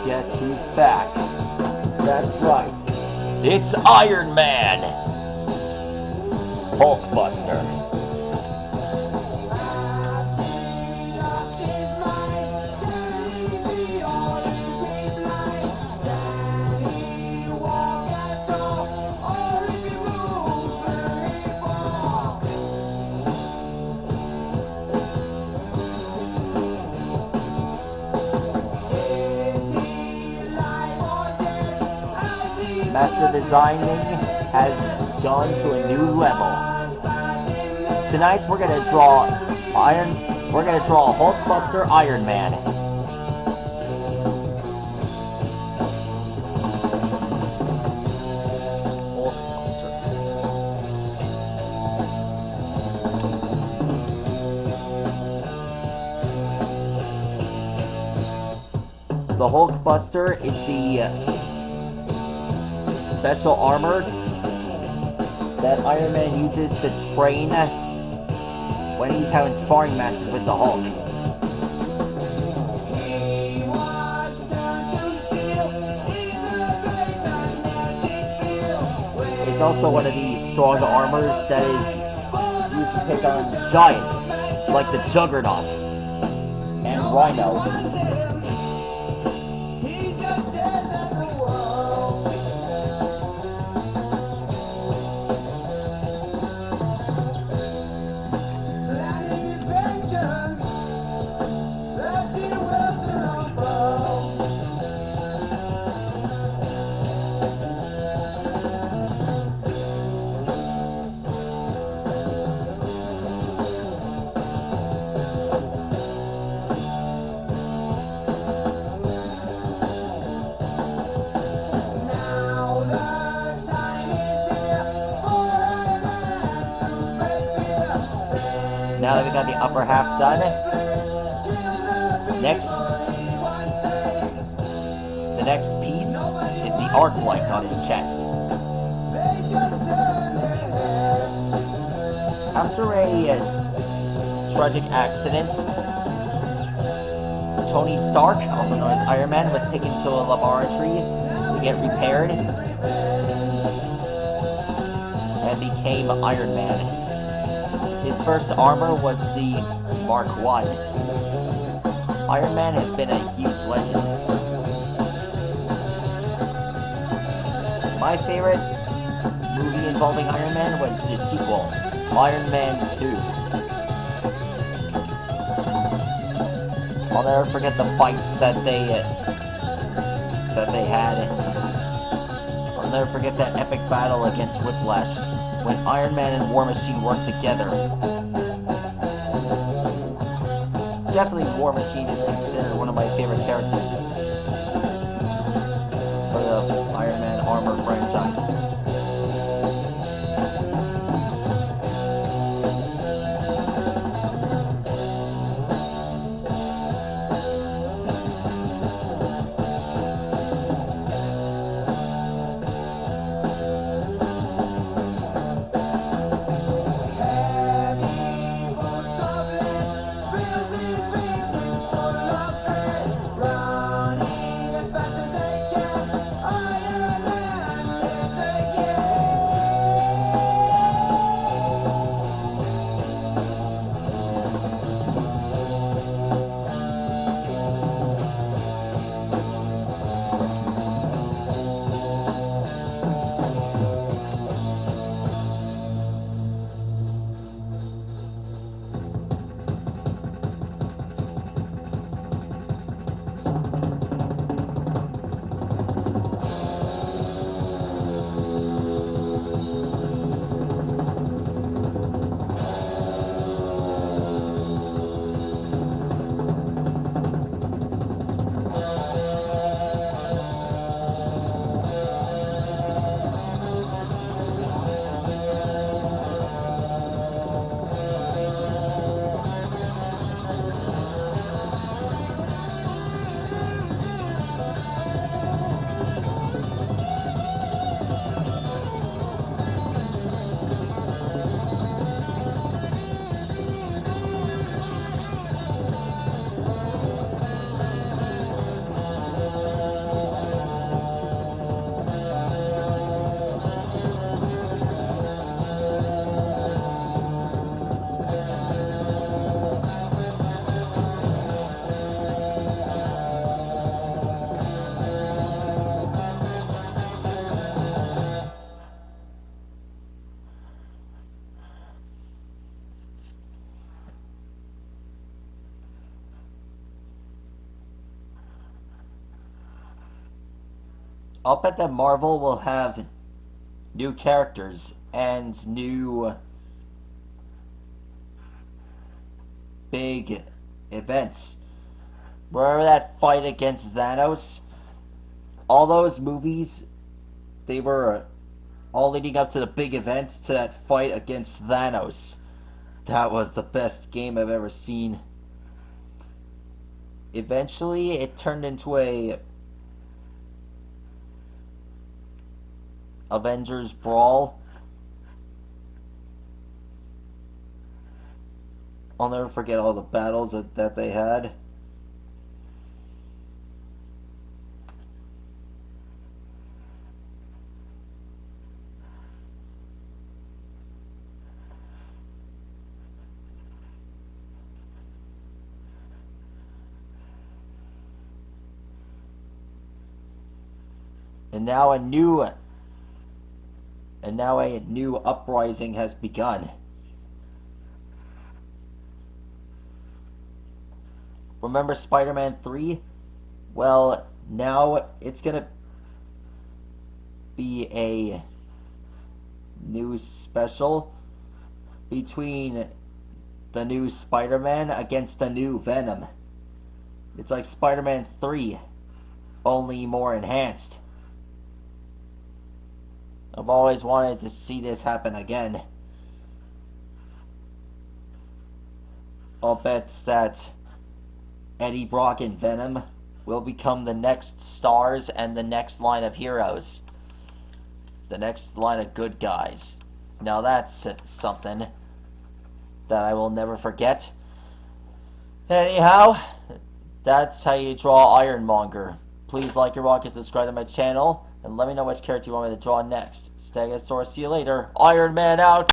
Guess who's back? That's right. It's Iron Man! Hulkbuster. Master designing has gone to a new level. Tonight we're gonna draw Hulkbuster Iron Man. The Hulkbuster is the special armor that Iron Man uses to train when he's having sparring matches with the Hulk. It's also one of the strong armors that is used to take on giants like the Juggernaut and Rhino. Now that we got the upper half done, the next piece is the arc light on his chest. After a tragic accident, Tony Stark, also known as Iron Man, was taken to a laboratory to get repaired and became Iron Man. His first armor was the Mark I. Iron Man has been a huge legend. My favorite movie involving Iron Man was the sequel, Iron Man 2. I'll never forget the fights that they had. I'll never forget that epic battle against Whiplash, when Iron Man and War Machine worked together. Definitely War Machine is considered one of my favorite characters for the Iron Man armor franchise. I'll bet that Marvel will have new characters and new big events. Remember that fight against Thanos? All those movies, they were all leading up to the big event, to that fight against Thanos. That was the best game I've ever seen. Eventually, it turned into a Avengers brawl. I'll never forget all the battles that they had. And now a new uprising has begun. Remember Spider-Man 3? Well, now it's gonna be a new special between the new Spider-Man against the new Venom. It's like Spider-Man 3, only more enhanced. I've always wanted to see this happen again. I'll bet that Eddie Brock and Venom will become the next stars and the next line of heroes. The next line of good guys. Now that's something that I will never forget. Anyhow, that's how you draw Ironmonger. Please like your rock and subscribe to my channel, and let me know which character you want me to draw next. Stegosaurus, see you later. Iron Man out!